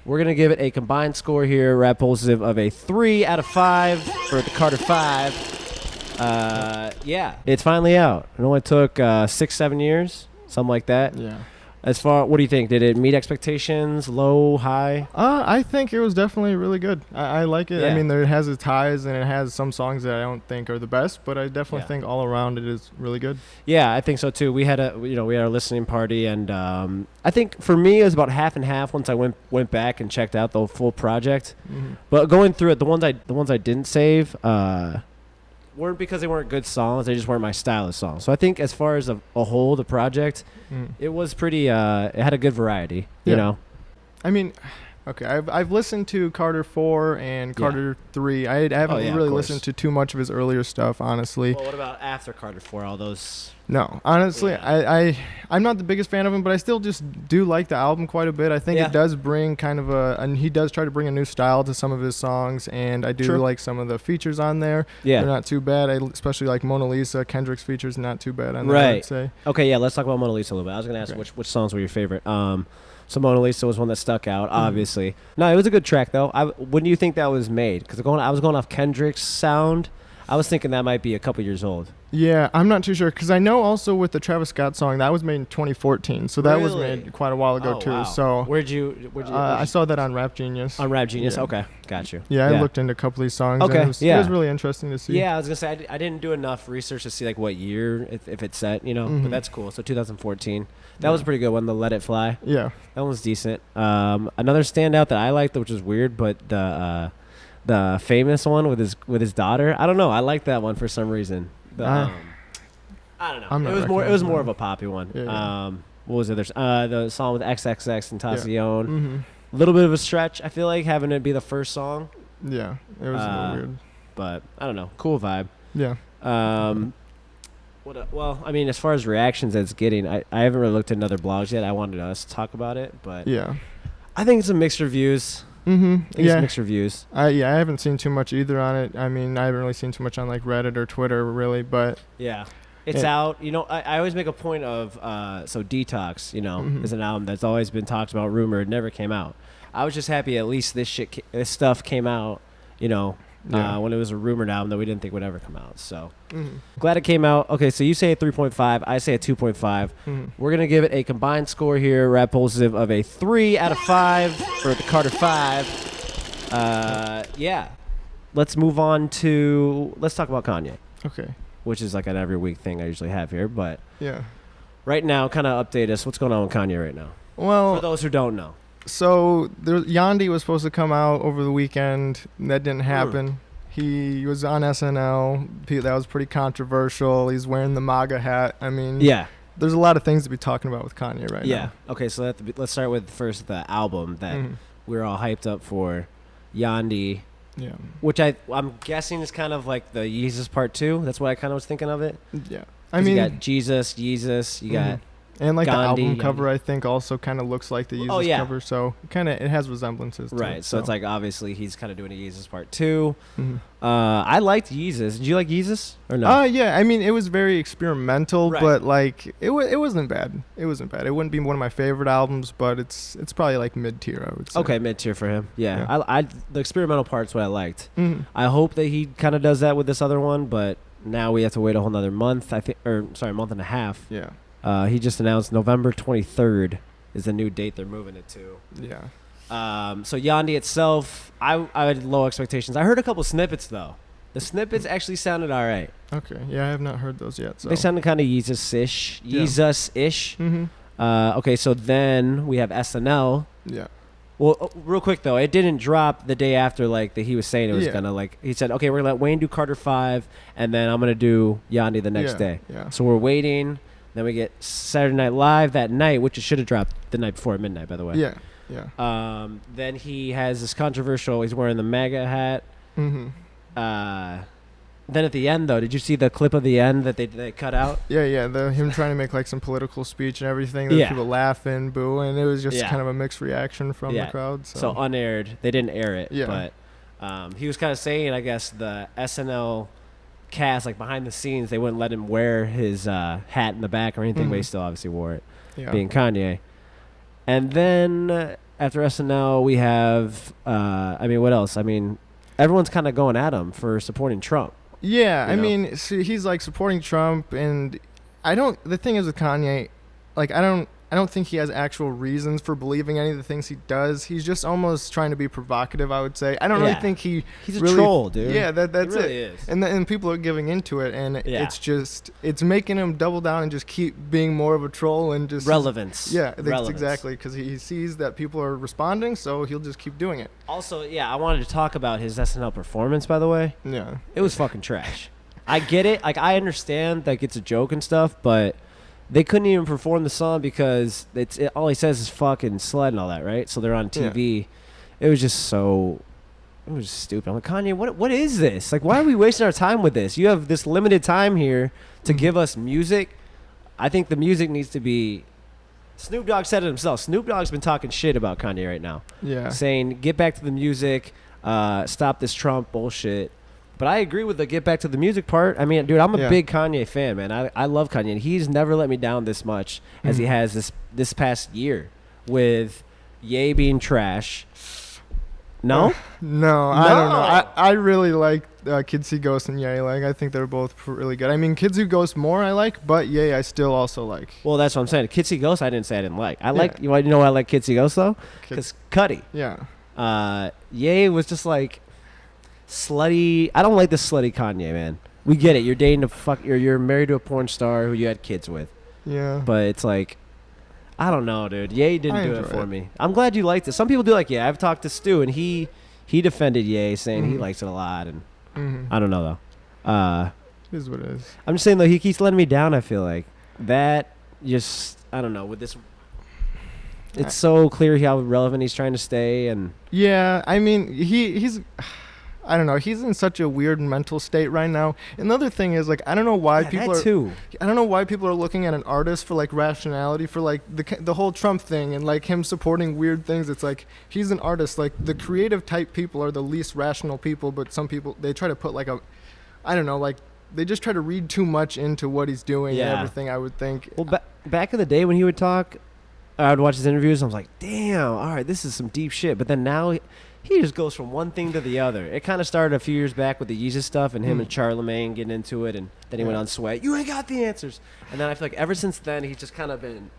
We're going to give it a combined score here, Rapulsive, of a 3 out of 5 for the Carter 5. Yeah, it's finally out. It only took 6-7 years, something like that. Yeah. What do you think? Did it meet expectations? Low, high? I think it was definitely really good. I like it. Yeah. I mean, it has its highs and it has some songs that I don't think are the best, but I definitely think all around it is really good. Yeah, I think so too. We had we had our listening party, and I think for me it was about half and half once I went back and checked out the full project. Mm-hmm. But going through it, the ones I didn't save weren't because they weren't good songs. They just weren't my style of songs. So I think as far as a whole, the project, it was pretty. It had a good variety. You know. I mean, okay, I've listened to Carter 4 and Carter 3. I haven't really listened to too much of his earlier stuff, honestly. Well, what about after Carter 4? All those. No, honestly, I'm not the biggest fan of him, but I still just do like the album quite a bit. I think it does bring kind of and he does try to bring a new style to some of his songs, and I do like some of the features on there. Yeah, they're not too bad. I especially like Mona Lisa. Kendrick's features not too bad on there, I would say. Okay, yeah, let's talk about Mona Lisa a little bit. I was going to ask which songs were your favorite. So Mona Lisa was one that stuck out, obviously. No, it was a good track, though. When do you think that was made? Because I was going off Kendrick's sound. I was thinking that might be a couple years old. Yeah, I'm not too sure. Because I know also with the Travis Scott song, that was made in 2014. So that was made quite a while ago, too. Wow. So Where'd you I saw that on Rap Genius. On Rap Genius? Yeah. Okay, got you. Yeah, I looked into a couple of these songs. Okay, and it was really interesting to see. Yeah, I was going to say, I didn't do enough research to see like what year, if it's set, but that's cool. So 2014. That was a pretty good one, the Let It Fly. Yeah. That one was decent. Another standout that I liked, which is weird, but the famous one with his daughter. I don't know. I like that one for some reason. I don't know. It was more of a poppy one. Yeah. What was it? There's the song with XXX and Tentacion. A little bit of a stretch. I feel like having it be the first song. Yeah, it was a little weird. But I don't know. Cool vibe. Yeah. Well, I mean, as far as reactions it's getting, I haven't really looked at other blogs yet. I wanted us to talk about it, but I think it's some mixed reviews. Mixed reviews. I haven't seen too much either on it. I mean, I haven't really seen too much on like Reddit or Twitter really, but it's out. I always make a point of so Detox, is an album that's always been talked about, rumored, never came out. I was just happy at least this stuff came out, when it was a rumored album that we didn't think would ever come out. So glad it came out. Okay, so you say a 3.5. I say a 2.5. We're going to give it a combined score here, Rapulsive, of a 3 out of 5 for the Carter 5. Yeah. Let's move on let's talk about Kanye. Okay. Which is like an every week thing I usually have here. But right now, kind of update us. What's going on with Kanye right now? Well, for those who don't know. So Yandhi was supposed to come out over the weekend. That didn't happen. He was on SNL. That was pretty controversial. He's wearing the MAGA hat. I mean, there's a lot of things to be talking about with Kanye right now. Yeah. Okay, so let's start with first the album that we're all hyped up for, Yandhi. Yeah. Which I'm guessing is kind of like the Yeezus Part 2. That's what I kind of was thinking of it. Yeah. I mean, you got Jesus, Yeezus, you got... And like Gandhi, the album cover, I think, also kind of looks like the Yeezus cover. So it has resemblances. Right. So it's like obviously he's kind of doing a Yeezus Part 2. I liked Yeezus. Did you like Yeezus or no? Yeah. I mean, it was very experimental, but like it wasn't bad. It wasn't bad. It wouldn't be one of my favorite albums, but it's probably like mid tier, I would say. Okay, mid tier for him. Yeah. I the experimental part's what I liked. I hope that he kind of does that with this other one, but now we have to wait a whole nother month. Month and a half. Yeah. He just announced November 23rd is the new date they're moving it to. Yeah. So Yandhi itself, I had low expectations. I heard a couple snippets, though. The snippets actually sounded all right. Okay. Yeah, I have not heard those yet. So. They sounded kind of Yeezus-ish. Yeezus-ish. Okay, so then we have SNL. Yeah. Well, real quick, though, it didn't drop the day after, like, that he was saying it was going to, like, he said, okay, we're going to let Wayne do Carter 5, and then I'm going to do Yandhi the next day. Yeah. So we're waiting. Then we get Saturday Night Live that night, which it should have dropped the night before at midnight, by the way. Yeah, yeah. Then he has this controversial, he's wearing the MAGA hat. Then at the end, though, did you see the clip of the end that they cut out? Yeah. Him trying to make like some political speech and everything. There were people laughing, booing. It was just kind of a mixed reaction from the crowd. So unaired. They didn't air it. Yeah. But he was kind of saying, I guess, the SNL cast, like behind the scenes, they wouldn't let him wear his hat in the back or anything, but he still obviously wore it, being Kanye. And then After SNL, we have. I mean, what else? I mean, everyone's kind of going at him for supporting Trump. Yeah, I mean, see, he's like supporting Trump, and I don't. The thing is with Kanye, like I don't think he has actual reasons for believing any of the things he does. He's just almost trying to be provocative, I would say. I don't really think he's a troll, dude. Yeah, that's it. Really is. And people are giving into it, and it's making him double down and just keep being more of a troll and just relevance. Yeah, that's exactly, because he sees that people are responding, so he'll just keep doing it. Also, yeah, I wanted to talk about his SNL performance, by the way. Yeah, it was fucking trash. I get it. Like, I understand like it's a joke and stuff, but they couldn't even perform the song because all he says is fucking slut and all that, right? So they're on TV. Yeah. It was just stupid. I'm like, Kanye, what is this? Like, why are we wasting our time with this? You have this limited time here to give us music. I think the music needs to be... Snoop Dogg said it himself. Snoop Dogg's been talking shit about Kanye right now. Yeah. Saying, get back to the music, stop this Trump bullshit. But I agree with the get back to the music part. I mean, dude, I'm a big Kanye fan, man. I love Kanye. And he's never let me down this much as he has this past year with Ye being trash. No? No, I don't know. I really like Kids See Ghosts and Ye. Like, I think they're both really good. I mean, Kids See Ghosts more I like, but Ye I still also like. Well, that's what I'm saying. Kids See Ghosts I didn't say I didn't like. I like, you know why I like Kids See Ghosts, though? Because Cudi. Yeah. Ye was just like... slutty. I don't like the slutty Kanye, man. We get it. You're dating you're married to a porn star who you had kids with. Yeah. But it's like, I don't know, dude. Ye didn't do it for me. I'm glad you liked it. Some people do like Ye. I've talked to Stu, and he defended Ye, saying he likes it a lot. And I don't know though. It is what it is. I'm just saying though, he keeps letting me down. I feel like that. Just I don't know with this. It's so clear how relevant he's trying to stay, and yeah, I mean he's. I don't know. He's in such a weird mental state right now. Another thing is, like, I don't know why people are. I don't know why people are looking at an artist for like rationality for like the whole Trump thing and like him supporting weird things. It's like he's an artist. Like the creative type people are the least rational people, but some people they try to put like a, I don't know, like they just try to read too much into what he's doing and everything. I would think. Well, back in the day when he would talk, I would watch his interviews. And I was like, damn, all right, this is some deep shit. But then now. He just goes from one thing to the other. It kind of started a few years back with the Yeezus stuff and him and Charlemagne getting into it, and then he went on Sweat. You ain't got the answers. And then I feel like ever since then, he's just kind of been...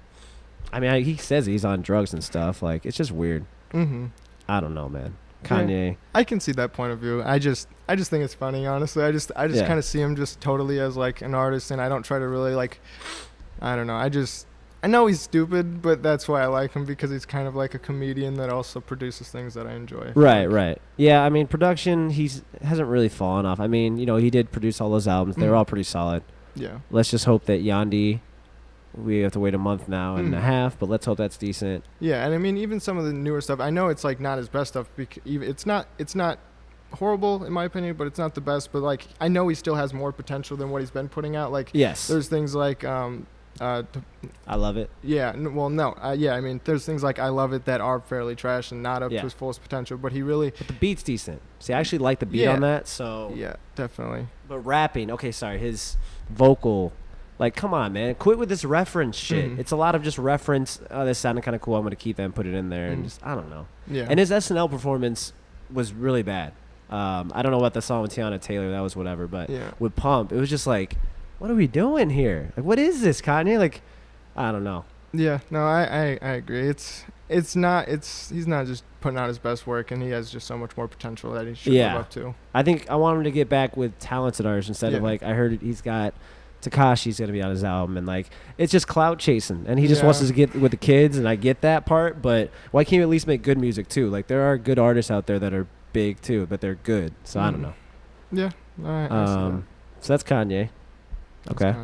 I mean, he says he's on drugs and stuff. Like, it's just weird. I don't know, man. Kanye. Yeah, I can see that point of view. I just think it's funny, honestly. I just kind of see him just totally as, like, an artist, and I don't try to really, like... I don't know. I know he's stupid, but that's why I like him, because he's kind of like a comedian that also produces things that I enjoy. Right. Yeah, I mean, production, hasn't really fallen off. I mean, he did produce all those albums. They were all pretty solid. Yeah. Let's just hope that Yandhi, we have to wait a month now and a half, but let's hope that's decent. Yeah, and I mean, even some of the newer stuff, I know it's like not his best stuff. It's not horrible in my opinion, but it's not the best. But like, I know he still has more potential than what he's been putting out. Like, there's things like... I Love It. Yeah. Well, no. Yeah. I mean, there's things like I Love It that are fairly trash and not up to his fullest potential. But he really. But the beat's decent. See, I actually like the beat on that. So. Yeah, definitely. But rapping, okay, sorry, his vocal, like, come on, man, quit with this reference shit. It's a lot of just reference. Oh, this sounded kind of cool. I'm gonna keep that and put it in there, and just I don't know. Yeah. And his SNL performance was really bad. I don't know about the song with Tiana Taylor. That was whatever. But with Pump, it was just like. What are we doing here? Like, what is this, Kanye? Like, I don't know. Yeah, no, I agree. He's not just putting out his best work, and he has just so much more potential that he should live up to. I think I want him to get back with talented artists instead of like I heard he's got Tekashi's gonna be on his album, and like it's just clout chasing, and he just wants to get with the kids, and I get that part, but why can't you at least make good music too? Like there are good artists out there that are big too, but they're good. So I don't know. Yeah, I see that. So that's Kanye. Okay.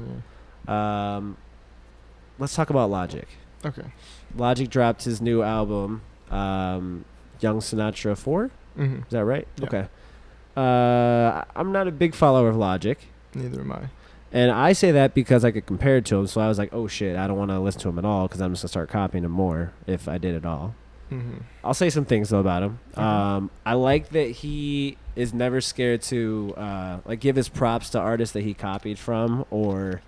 Let's talk about Logic. Okay. Logic dropped his new album, Young Sinatra 4. Is that right? Yeah. Okay. I'm not a big follower of Logic. Neither am I. And I say that because I could compare it to him, so I was like, oh shit, I don't want to listen to him at all because I'm just going to start copying him more if I did at all. I'll say some things though about him. I like that he is never scared to like give his props to artists that he copied from, or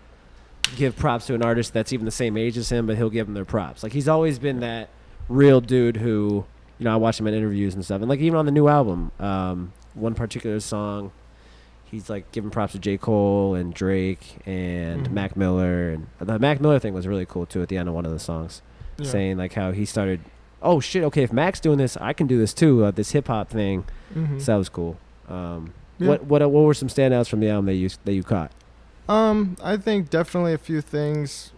give props to an artist that's even the same age as him, but he'll give them their props. Like he's always been that real dude who, I watched him in interviews and stuff, and like even on the new album, one particular song, he's like giving props to J. Cole and Drake and Mac Miller, and the Mac Miller thing was really cool too at the end of one of the songs, saying like how he started, oh shit, okay, if Mac's doing this, I can do this too, this hip hop thing. So that was cool. What were some standouts from the album that you caught? I think definitely a few things.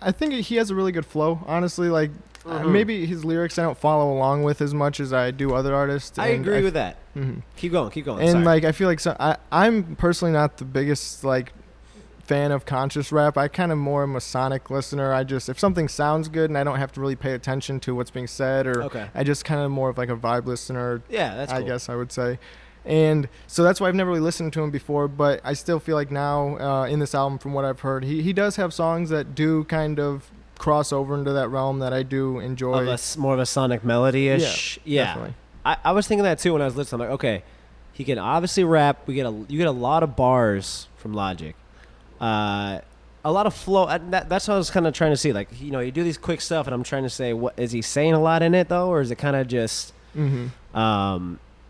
I think he has a really good flow, honestly. Like maybe his lyrics I don't follow along with as much as I do other artists. I agree with that. Keep going. And sorry. like I feel like I'm personally not the biggest like fan of conscious rap. I kind of more am a sonic listener. If something sounds good and I don't have to really pay attention to what's being said, or I just kind of more of like a vibe listener. Yeah, that's cool. I guess I would say. And so that's why I've never really listened to him before, but I still feel like now in this album, from what I've heard, he does have songs that do kind of cross over into that realm that I do enjoy. More of a sonic melody-ish? Yeah. Definitely. I was thinking that too when I was listening. I'm like, okay, he can obviously rap. You get a lot of bars from Logic. A lot of flow. That's what I was kind of trying to see. Like, you do these quick stuff, and I'm trying to say, what is he saying a lot in it, though? Or is it kind of just...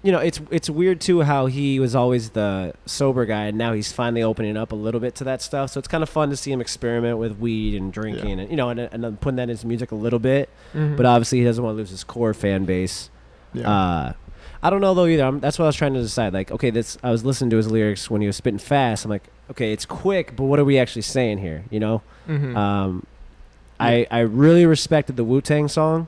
it's weird too how he was always the sober guy, and now he's finally opening up a little bit to that stuff. So it's kind of fun to see him experiment with weed and drinking, and and putting that in his music a little bit. But obviously, he doesn't want to lose his core fan base. I don't know though either. That's what I was trying to decide. Like, okay, I was listening to his lyrics when he was spitting fast. I'm like, okay, it's quick, but what are we actually saying here? I really respected the Wu-Tang song.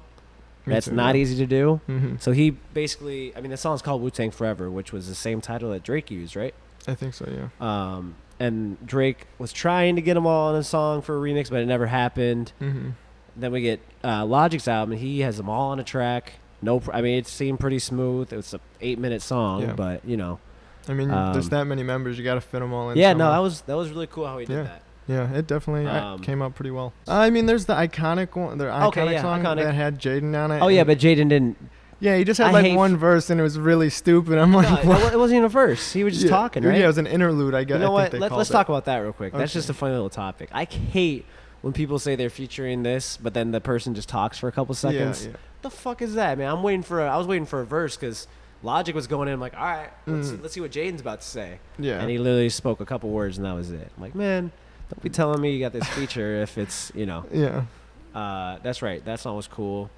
That's not easy to do. So he basically, the song's called Wu-Tang Forever, which was the same title that Drake used, right? I think so, yeah. And Drake was trying to get them all on a song for a remix, but it never happened. Then we get Logic's album, and he has them all on a track. It seemed pretty smooth. It was an 8-minute song, but there's that many members, you got to fit them all in. Yeah, somewhere. No, that was really cool how he did that. Yeah, it definitely came out pretty well. There's the iconic one, song that had Jaden on it. Oh yeah, but Jaden didn't. Yeah, he just had one verse, and it was really stupid. I'm like, it wasn't even a verse. He was just talking, right? Yeah, it was an interlude, I guess. You know what? Let's talk about that real quick. Okay. That's just a funny little topic. I hate when people say they're featuring this, but then the person just talks for a couple seconds. Yeah. The fuck is that, man? I was waiting for a verse because Logic was going in. I'm like, all right, let's see what Jaden's about to say. Yeah. And he literally spoke a couple words, and that was it. I'm like, man, don't be telling me you got this feature if it's, Yeah. That's right. That song was cool.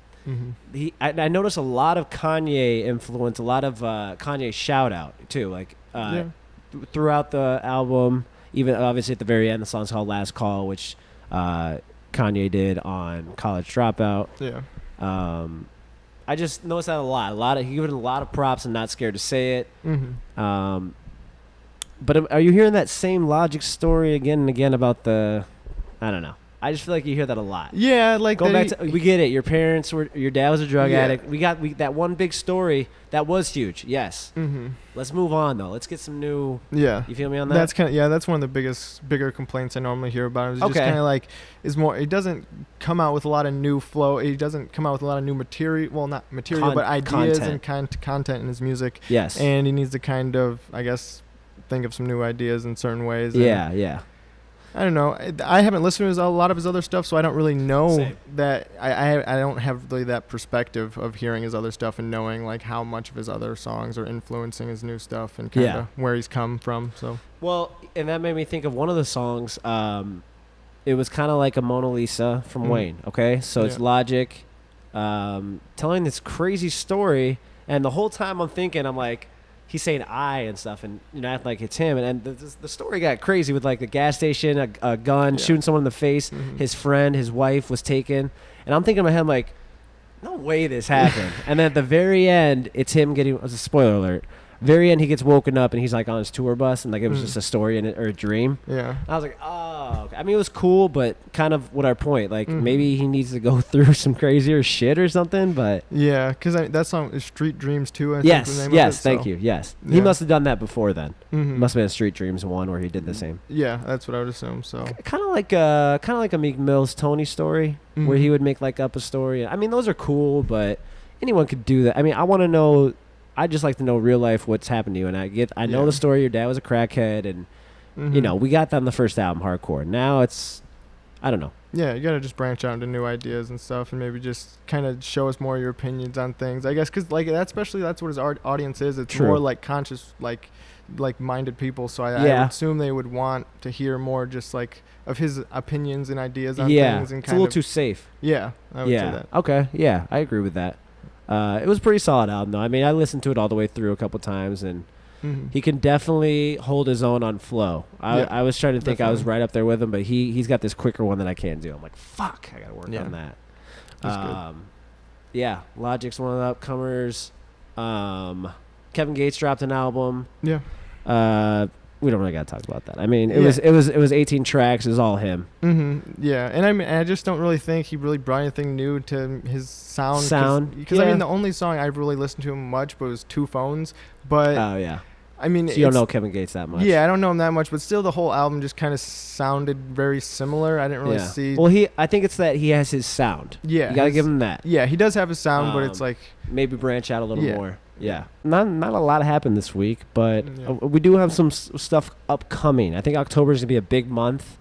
I noticed a lot of Kanye influence, a lot of Kanye shout out too, like throughout the album. Even obviously at the very end, the song's called "Last Call," which Kanye did on College Dropout. Yeah. I just noticed that a lot. He gave it a lot of props and not scared to say it. But are you hearing that same Logic story again and again about I don't know. I just feel like you hear that a lot. Yeah, like we get it. Your dad was a drug addict. We that one big story that was huge. Yes. Let's move on though. Let's get some new. Yeah. You feel me on that? That's one of the bigger complaints I normally hear about him. It's just kind of like He doesn't come out with a lot of new flow. He doesn't come out with a lot of new material. Well, not material, but ideas and content in his music. Yes. And he needs to kind of, I guess, think of some new ideas in certain ways. Yeah. I don't know. I haven't listened to a lot of his other stuff, so I don't really know that. I don't have really that perspective of hearing his other stuff and knowing like how much of his other songs are influencing his new stuff and kind of where he's come from. So and that made me think of one of the songs. It was kind of like a Mona Lisa from Wayne. Okay, so it's Logic telling this crazy story, and the whole time I'm like. He's saying I and stuff, and acting like it's him, and the story got crazy with like the gas station, a gun, shooting someone in the face. His friend, his wife was taken, and I'm thinking in my head, I'm like, no way this happened. And then at the very end, it's him getting. It was a spoiler alert. Very end, he gets woken up and he's like on his tour bus, and like it was just a story or a dream. Yeah. And I was like, oh, okay. It was cool, but kind of what our point. Like maybe he needs to go through some crazier shit or something. But yeah, because that song is Street Dreams 2. I think the name of it, thank you. Yes, he must have done that before then. Must have been a Street Dreams 1 where he did the same. Yeah, that's what I would assume. So kind of like a Meek Mill's Tony story, where he would make like up a story. Those are cool, but anyone could do that. I want to know. I just like to know real life what's happened to you, and I know the story. Your dad was a crackhead, and we got that on the first album, Hardcore. Now it's, I don't know. Yeah, you gotta just branch out into new ideas and stuff, and maybe just kind of show us more of your opinions on things. I guess because like that's what his audience is. It's more like conscious, like minded people. So I would assume they would want to hear more just like of his opinions and ideas on things. And it's a little too safe. Yeah, I would say that. Okay, yeah, I agree with that. It was a pretty solid album though. I mean, I listened to it all the way through a couple times, and he can definitely hold his own on flow. I was trying to think I was right up there with him, but he's got this quicker one that I can't do. I'm like, fuck, I gotta work on that. That's good. Yeah, Logic's one of the upcomers. Kevin Gates dropped an album. Yeah. We don't really gotta talk about that. I mean, it was 18 tracks. It was all him. Yeah, and I mean, I just don't really think he really brought anything new to his sound. Because I mean, the only song I've really listened to him much was Two Phones. But oh yeah. I mean, so you don't know Kevin Gates that much. Yeah, I don't know him that much, but still, the whole album just kind of sounded very similar. I didn't really see. Well, I think it's that he has his sound. Yeah, you gotta give him that. Yeah, he does have his sound, but it's like maybe branch out a little more. Yeah, not a lot happened this week, but we do have some stuff upcoming. I think October is gonna be a big month.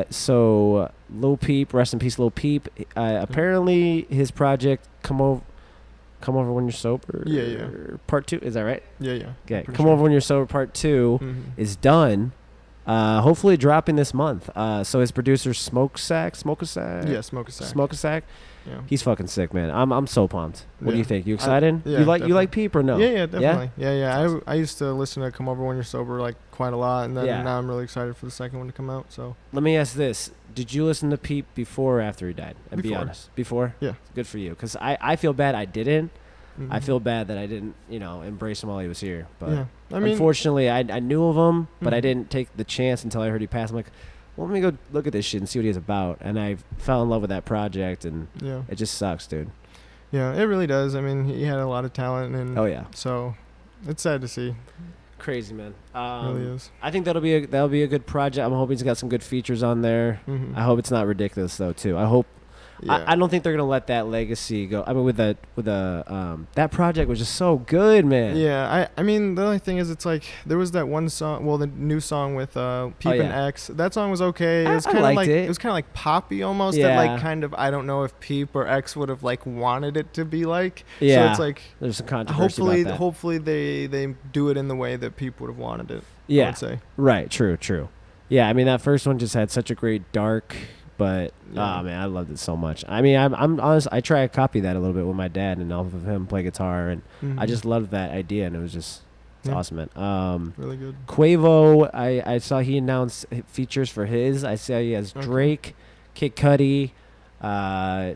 So Lil Peep, rest in peace, Lil Peep. Apparently, his project Come Over When You're Sober. Yeah. Part 2, is that right? Yeah. Okay. Come Over When You're Sober Part 2 is done. Hopefully dropping this month. So his producer Smoke a Sack. Yeah, Smoke a Sack. Yeah. He's fucking sick, man. I'm so pumped. What do you think? You excited? Yeah, you like Peep or no? Yeah, definitely. Yeah. I used to listen to Come Over When You're Sober like quite a lot, and then now I'm really excited for the second one to come out. So let me ask this: did you listen to Peep before or after he died? And be honest, before. Yeah. Good for you, because I feel bad I didn't. I feel bad that I didn't, embrace him while he was here. But I mean, unfortunately, I knew of him, but I didn't take the chance until I heard he passed. I'm like, well, let me go look at this shit and see what he's about. And I fell in love with that project, and it just sucks, dude. Yeah, it really does. I mean, he had a lot of talent, and so it's sad to see. Crazy, man. It really is. I think that'll be a good project. I'm hoping he's got some good features on there. I hope it's not ridiculous though, too. I hope. I don't think they're gonna let that legacy go. I mean, with that project was just so good, man. Yeah, I mean, the only thing is, it's like there was that one song, the new song with Peep and X. That song was okay. It was kind of like it was kind of like poppy almost. Yeah. That like kind of, I don't know if Peep or X would have like wanted it to be like. Yeah. So it's like there's some controversy about that. Hopefully they do it in the way that Peep would have wanted it. Yeah. I would say. Right. True. Yeah. I mean, that first one just had such a great dark. But oh man, I loved it so much. I mean, I'm honest. I try to copy that a little bit with my dad, and off of him play guitar, and I just loved that idea, and it was just awesome, man. Really good. Quavo, I saw he announced features for his. I saw he has Drake, Kid Cudi,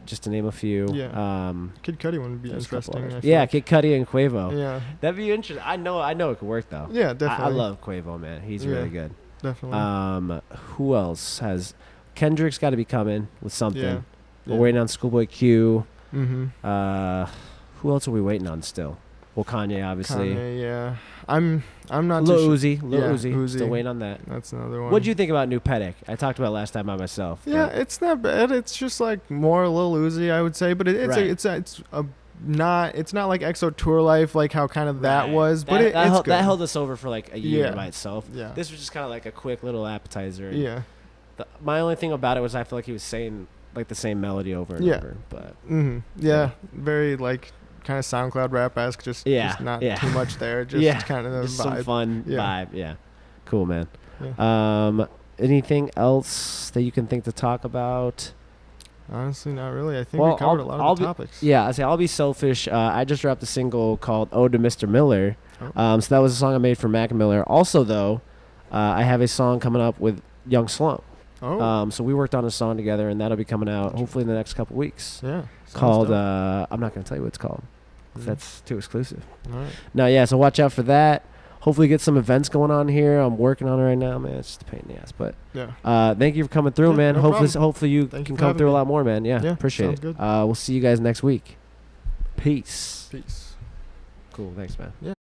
just to name a few. Yeah. Kid Cudi would be interesting. Yeah, Kid Cudi and Quavo. Yeah. That'd be interesting. I know it could work though. Yeah, definitely. I love Quavo, man. He's really good. Definitely. Who else has? Kendrick's got to be coming with something. Yeah. We're waiting on Schoolboy Q. Who else are we waiting on still? Well, Kanye, obviously. Kanye, yeah. I'm not Lil too Uzi. Lil Uzi. Still waiting on that. That's another one. What did you think about New Pedic? I talked about it last time by myself. Yeah, it's not bad. It's just like more Lil Uzi, I would say, but it's not like EXO Tour Life, like how kind of that was, but it's good. That held us over for like a year by itself. Yeah. This was just kind of like a quick little appetizer. Yeah. My only thing about it was I feel like he was saying like the same melody over and over. But very like kind of SoundCloud rap-esque, just not too much there. Just kind of just some fun vibe. Yeah, cool, man. Yeah. Anything else that you can think to talk about? Honestly, not really. I think we covered a lot of the topics. Yeah, I say I'll be selfish. I just dropped a single called "Ode to Mr. Miller." So that was a song I made for Mac Miller. Also, though, I have a song coming up with Young Slump. So we worked on a song together, and that'll be coming out hopefully in the next couple weeks. Yeah. Called I'm not gonna tell you what it's called. That's too exclusive. All right. No, so watch out for that. Hopefully get some events going on here. I'm working on it right now, man. It's just a pain in the ass, but thank you for coming through, man. No hopefully you can come through a lot more, man. Yeah, appreciate it. Good. We'll see you guys next week. Peace. Peace. Cool. Thanks, man. Yeah.